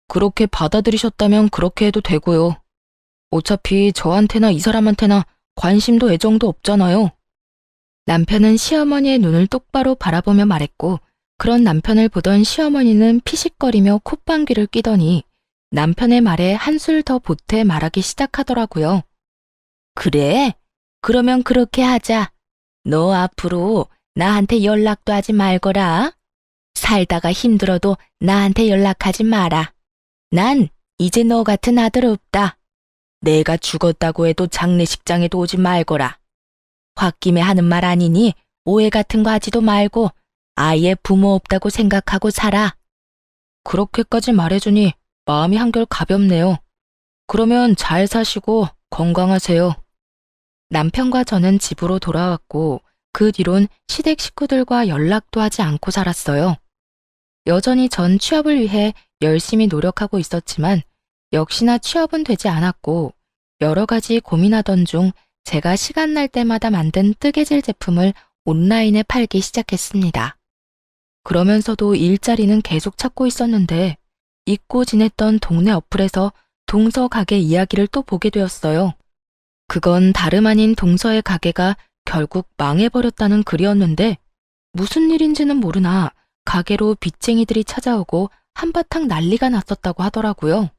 그렇게 받아들이셨다면 그렇게 해도 되고요. 어차피 저한테나 이 사람한테나 관심도 애정도 없잖아요. 남편은 시어머니의 눈을 똑바로 바라보며 말했고 그런 남편을 보던 시어머니는 피식거리며 콧방귀를 뀌더니 남편의 말에 한술 더 보태 말하기 시작하더라고요. 그래? 그러면 그렇게 하자. 너 앞으로 나한테 연락도 하지 말거라. 살다가 힘들어도 나한테 연락하지 마라. 난 이제 너 같은 아들 없다. 내가 죽었다고 해도 장례식장에도 오지 말거라. 홧김에 하는 말 아니니 오해 같은 거 하지도 말고 아예 부모 없다고 생각하고 살아. 그렇게까지 말해주니 마음이 한결 가볍네요. 그러면 잘 사시고 건강하세요. 남편과 저는 집으로 돌아왔고 그 뒤론 시댁 식구들과 연락도 하지 않고 살았어요. 여전히 전 취업을 위해 열심히 노력하고 있었지만 역시나 취업은 되지 않았고 여러 가지 고민하던 중 제가 시간 날 때마다 만든 뜨개질 제품을 온라인에 팔기 시작했습니다. 그러면서도 일자리는 계속 찾고 있었는데 잊고 지냈던 동네 어플에서 동서 가게 이야기를 또 보게 되었어요. 그건 다름 아닌 동서의 가게가 결국 망해버렸다는 글이었는데 무슨 일인지는 모르나 가게로 빚쟁이들이 찾아오고 한바탕 난리가 났었다고 하더라고요.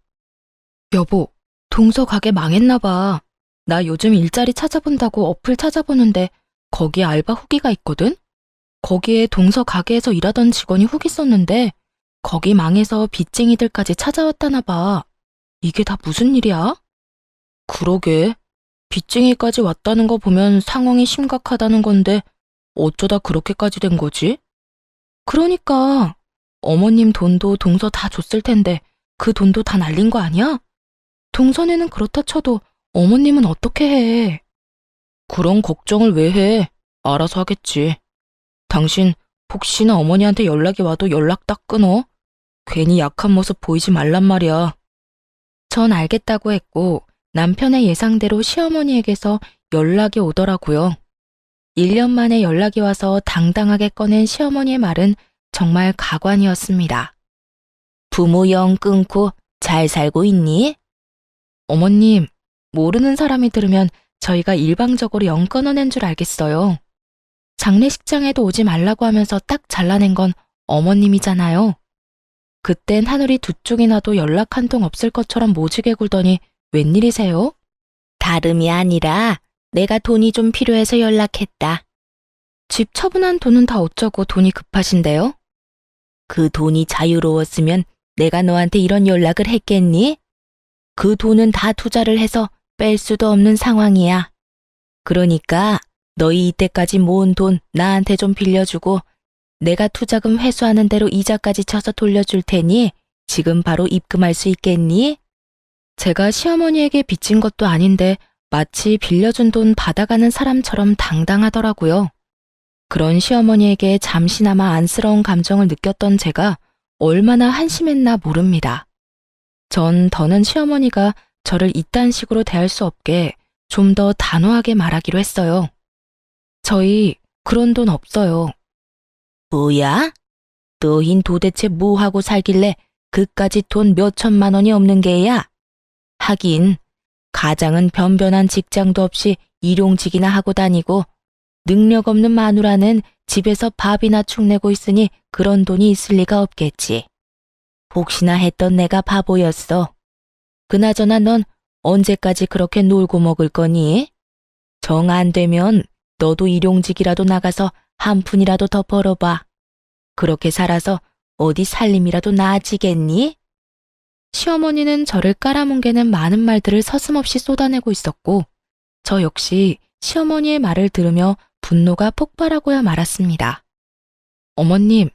여보, 동서 가게 망했나 봐. 나 요즘 일자리 찾아본다고 어플 찾아보는데 거기에 알바 후기가 있거든? 거기에 동서 가게에서 일하던 직원이 후기 썼는데 거기 망해서 빚쟁이들까지 찾아왔다나 봐. 이게 다 무슨 일이야? 그러게. 빚쟁이까지 왔다는 거 보면 상황이 심각하다는 건데 어쩌다 그렇게까지 된 거지? 그러니까 어머님 돈도 동서 다 줬을 텐데 그 돈도 다 날린 거 아니야? 동서네는 그렇다 쳐도 어머님은 어떻게 해? 그런 걱정을 왜 해? 알아서 하겠지. 당신 혹시나 어머니한테 연락이 와도 연락 딱 끊어? 괜히 약한 모습 보이지 말란 말이야. 전 알겠다고 했고 남편의 예상대로 시어머니에게서 연락이 오더라고요. 1년 만에 연락이 와서 당당하게 꺼낸 시어머니의 말은 정말 가관이었습니다. 부모 영 끊고 잘 살고 있니? 어머님, 모르는 사람이 들으면 저희가 일방적으로 영 끊어낸 줄 알겠어요. 장례식장에도 오지 말라고 하면서 딱 잘라낸 건 어머님이잖아요. 그땐 하늘이 두 쪽이 나도 연락 한 통 없을 것처럼 모지게 굴더니 웬일이세요? 다름이 아니라 내가 돈이 좀 필요해서 연락했다. 집 처분한 돈은 다 어쩌고 돈이 급하신데요? 그 돈이 자유로웠으면 내가 너한테 이런 연락을 했겠니? 그 돈은 다 투자를 해서 뺄 수도 없는 상황이야. 그러니까 너희 이때까지 모은 돈 나한테 좀 빌려주고 내가 투자금 회수하는 대로 이자까지 쳐서 돌려줄 테니 지금 바로 입금할 수 있겠니? 제가 시어머니에게 빚진 것도 아닌데 마치 빌려준 돈 받아가는 사람처럼 당당하더라고요. 그런 시어머니에게 잠시나마 안쓰러운 감정을 느꼈던 제가 얼마나 한심했나 모릅니다. 전 더는 시어머니가 저를 이딴 식으로 대할 수 없게 좀 더 단호하게 말하기로 했어요. 저희 그런 돈 없어요. 뭐야? 너흰 도대체 뭐 하고 살길래 그까짓 돈 몇 천만 원이 없는 게야? 하긴 가장은 변변한 직장도 없이 일용직이나 하고 다니고 능력 없는 마누라는 집에서 밥이나 축내고 있으니 그런 돈이 있을 리가 없겠지. 혹시나 했던 내가 바보였어. 그나저나 넌 언제까지 그렇게 놀고 먹을 거니? 정 안 되면 너도 일용직이라도 나가서 한 푼이라도 더 벌어봐. 그렇게 살아서 어디 살림이라도 나아지겠니? 시어머니는 저를 깔아뭉개는 많은 말들을 서슴없이 쏟아내고 있었고 저 역시 시어머니의 말을 들으며 분노가 폭발하고야 말았습니다. 어머님,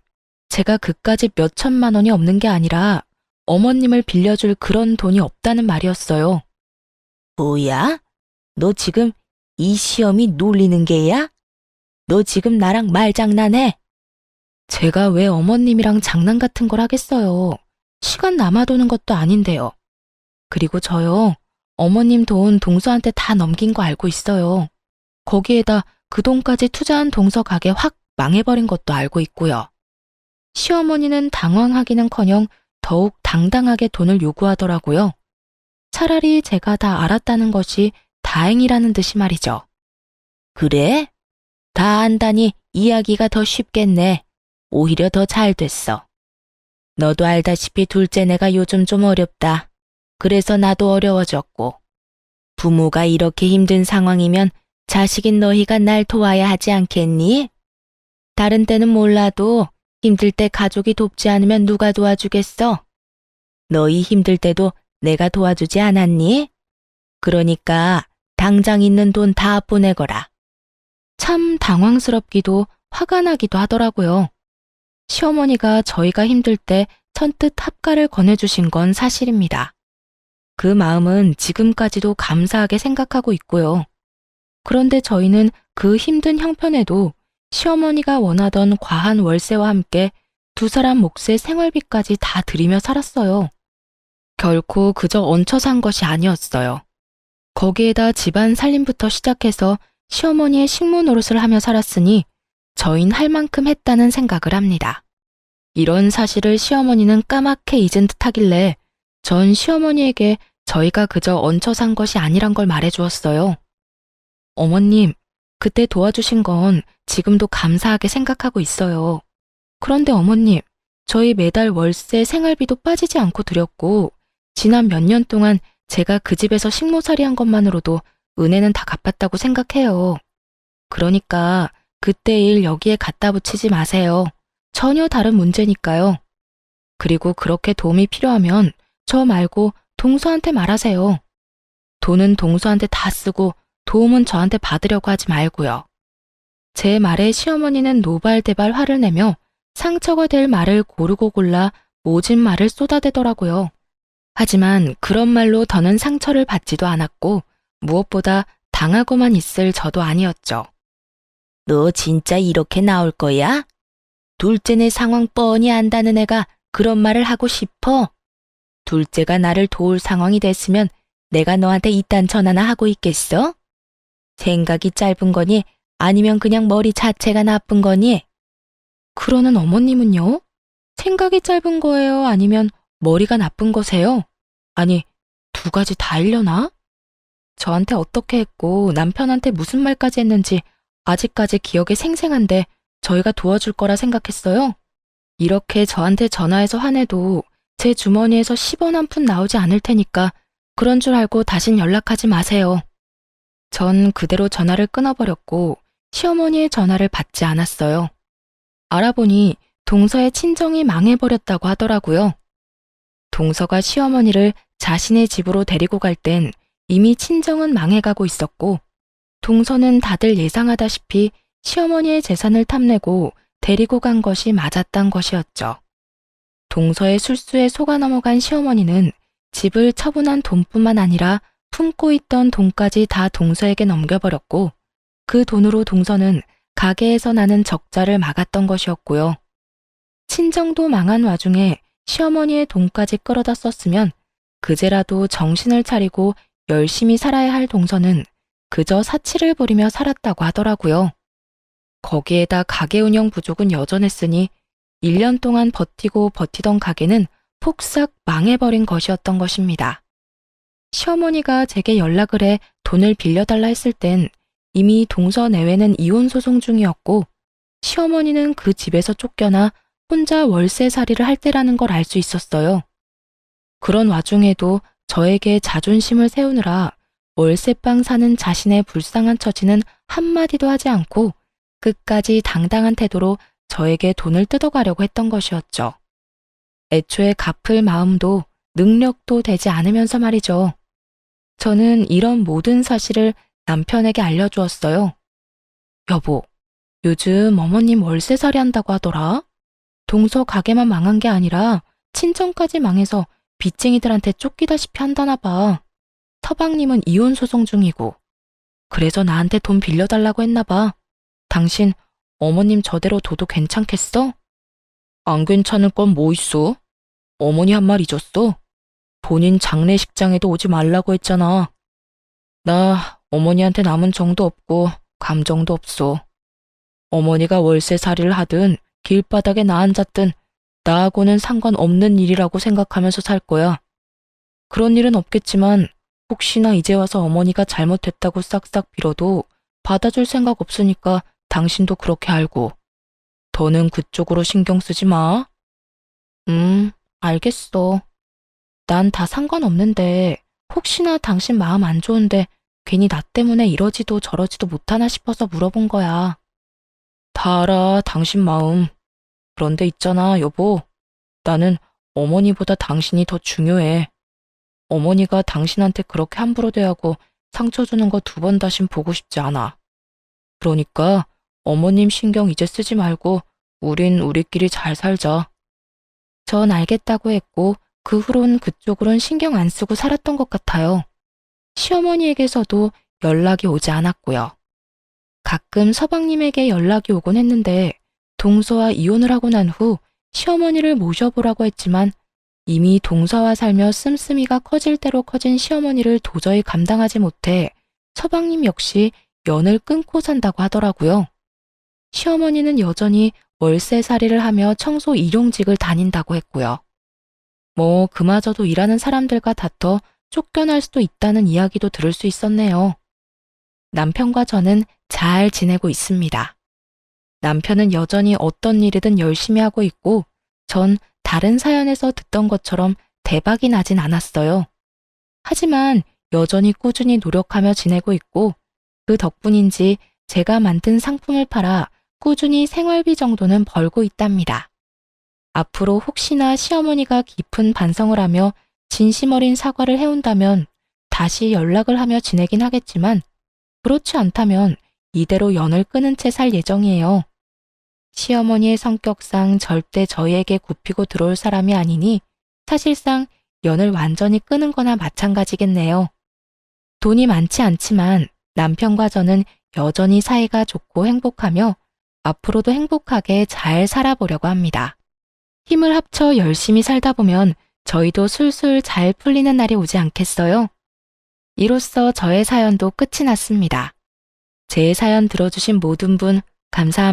제가 그까짓 몇 천만 원이 없는 게 아니라 어머님을 빌려줄 그런 돈이 없다는 말이었어요. 뭐야? 너 지금 이 시험이 놀리는 게야? 너 지금 나랑 말장난해? 제가 왜 어머님이랑 장난 같은 걸 하겠어요. 시간 남아도는 것도 아닌데요. 그리고 저요, 어머님 돈 동서한테 다 넘긴 거 알고 있어요. 거기에다 그 돈까지 투자한 동서 가게 확 망해버린 것도 알고 있고요. 시어머니는 당황하기는커녕 더욱 당당하게 돈을 요구하더라고요. 차라리 제가 다 알았다는 것이 다행이라는 듯이 말이죠. 그래? 다 안다니 이야기가 더 쉽겠네. 오히려 더 잘 됐어. 너도 알다시피 둘째내가 요즘 좀 어렵다. 그래서 나도 어려워졌고. 부모가 이렇게 힘든 상황이면 자식인 너희가 날 도와야 하지 않겠니? 다른 때는 몰라도 힘들 때 가족이 돕지 않으면 누가 도와주겠어? 너희 힘들 때도 내가 도와주지 않았니? 그러니까 당장 있는 돈 다 보내거라. 참 당황스럽기도 화가 나기도 하더라고요. 시어머니가 저희가 힘들 때 선뜻 합가를 권해주신 건 사실입니다. 그 마음은 지금까지도 감사하게 생각하고 있고요. 그런데 저희는 그 힘든 형편에도 시어머니가 원하던 과한 월세와 함께 두 사람 몫의 생활비까지 다 들이며 살았어요. 결코 그저 얹혀 산 것이 아니었어요. 거기에다 집안 살림부터 시작해서 시어머니의 식모 노릇을 하며 살았으니 저흰 할 만큼 했다는 생각을 합니다. 이런 사실을 시어머니는 까맣게 잊은 듯 하길래 전 시어머니에게 저희가 그저 얹혀 산 것이 아니란 걸 말해주었어요. 어머님, 그때 도와주신 건 지금도 감사하게 생각하고 있어요. 그런데 어머님, 저희 매달 월세 생활비도 빠지지 않고 드렸고 지난 몇 년 동안 제가 그 집에서 식모살이 한 것만으로도 은혜는 다 갚았다고 생각해요. 그러니까 그때 일 여기에 갖다 붙이지 마세요. 전혀 다른 문제니까요. 그리고 그렇게 도움이 필요하면 저 말고 동서한테 말하세요. 돈은 동서한테 다 쓰고 도움은 저한테 받으려고 하지 말고요. 제 말에 시어머니는 노발대발 화를 내며 상처가 될 말을 고르고 골라 모진 말을 쏟아대더라고요. 하지만 그런 말로 더는 상처를 받지도 않았고 무엇보다 당하고만 있을 저도 아니었죠. 너 진짜 이렇게 나올 거야? 둘째네 상황 뻔히 안다는 애가 그런 말을 하고 싶어? 둘째가 나를 도울 상황이 됐으면 내가 너한테 이딴 전화나 하고 있겠어? 생각이 짧은 거니 아니면 그냥 머리 자체가 나쁜 거니? 그러는 어머님은요? 생각이 짧은 거예요? 아니면 머리가 나쁜 거세요? 아니, 두 가지 다 일려나? 저한테 어떻게 했고 남편한테 무슨 말까지 했는지 아직까지 기억에 생생한데 저희가 도와줄 거라 생각했어요? 이렇게 저한테 전화해서 화내도 제 주머니에서 10원 한 푼 나오지 않을 테니까 그런 줄 알고 다신 연락하지 마세요. 전 그대로 전화를 끊어버렸고 시어머니의 전화를 받지 않았어요. 알아보니 동서의 친정이 망해버렸다고 하더라고요. 동서가 시어머니를 자신의 집으로 데리고 갈 땐 이미 친정은 망해가고 있었고 동서는 다들 예상하다시피 시어머니의 재산을 탐내고 데리고 간 것이 맞았단 것이었죠. 동서의 술수에 속아 넘어간 시어머니는 집을 처분한 돈뿐만 아니라 품고 있던 돈까지 다 동서에게 넘겨버렸고 그 돈으로 동서는 가게에서 나는 적자를 막았던 것이었고요. 친정도 망한 와중에 시어머니의 돈까지 끌어다 썼으면 그제라도 정신을 차리고 열심히 살아야 할 동서는 그저 사치를 부리며 살았다고 하더라고요. 거기에다 가게 운영 부족은 여전했으니 1년 동안 버티고 버티던 가게는 폭삭 망해버린 것이었던 것입니다. 시어머니가 제게 연락을 해 돈을 빌려달라 했을 땐 이미 동서 내외는 이혼 소송 중이었고 시어머니는 그 집에서 쫓겨나 혼자 월세살이를 할 때라는 걸 알 수 있었어요. 그런 와중에도 저에게 자존심을 세우느라 월세방 사는 자신의 불쌍한 처지는 한마디도 하지 않고 끝까지 당당한 태도로 저에게 돈을 뜯어가려고 했던 것이었죠. 애초에 갚을 마음도 능력도 되지 않으면서 말이죠. 저는 이런 모든 사실을 남편에게 알려주었어요. 여보, 요즘 어머님 월세살이 한다고 하더라. 동서 가게만 망한 게 아니라 친정까지 망해서 빚쟁이들한테 쫓기다시피 한다나 봐. 서방님은 이혼 소송 중이고. 그래서 나한테 돈 빌려달라고 했나 봐. 당신 어머님 저대로 둬도 괜찮겠어? 안 괜찮을 건 뭐 있어? 어머니 한 말 잊었어? 본인 장례식장에도 오지 말라고 했잖아. 나 어머니한테 남은 정도 없고 감정도 없어. 어머니가 월세살이를 하든 길바닥에 나 앉았든 나하고는 상관없는 일이라고 생각하면서 살 거야. 그런 일은 없겠지만 혹시나 이제 와서 어머니가 잘못했다고 싹싹 빌어도 받아줄 생각 없으니까 당신도 그렇게 알고. 더는 그쪽으로 신경 쓰지 마. 알겠어. 난 다 상관없는데 혹시나 당신 마음 안 좋은데 괜히 나 때문에 이러지도 저러지도 못하나 싶어서 물어본 거야. 다 알아, 당신 마음. 그런데 있잖아, 여보. 나는 어머니보다 당신이 더 중요해. 어머니가 당신한테 그렇게 함부로 대하고 상처 주는 거 두 번 다신 보고 싶지 않아. 그러니까 어머님 신경 이제 쓰지 말고 우린 우리끼리 잘 살자. 전 알겠다고 했고 그 후론 그쪽으론 신경 안 쓰고 살았던 것 같아요. 시어머니에게서도 연락이 오지 않았고요. 가끔 서방님에게 연락이 오곤 했는데 동서와 이혼을 하고 난 후 시어머니를 모셔보라고 했지만 이미 동서와 살며 씀씀이가 커질 대로 커진 시어머니를 도저히 감당하지 못해 서방님 역시 연을 끊고 산다고 하더라고요. 시어머니는 여전히 월세살이를 하며 청소 일용직을 다닌다고 했고요. 뭐 그마저도 일하는 사람들과 다퉈 쫓겨날 수도 있다는 이야기도 들을 수 있었네요. 남편과 저는 잘 지내고 있습니다. 남편은 여전히 어떤 일이든 열심히 하고 있고 전 다른 사연에서 듣던 것처럼 대박이 나진 않았어요. 하지만 여전히 꾸준히 노력하며 지내고 있고 그 덕분인지 제가 만든 상품을 팔아 꾸준히 생활비 정도는 벌고 있답니다. 앞으로 혹시나 시어머니가 깊은 반성을 하며 진심 어린 사과를 해온다면 다시 연락을 하며 지내긴 하겠지만 그렇지 않다면 이대로 연을 끊은 채 살 예정이에요. 시어머니의 성격상 절대 저희에게 굽히고 들어올 사람이 아니니 사실상 연을 완전히 끊은 거나 마찬가지겠네요. 돈이 많지 않지만 남편과 저는 여전히 사이가 좋고 행복하며 앞으로도 행복하게 잘 살아보려고 합니다. 힘을 합쳐 열심히 살다 보면 저희도 술술 잘 풀리는 날이 오지 않겠어요? 이로써 저의 사연도 끝이 났습니다. 제 사연 들어주신 모든 분 감사합니다.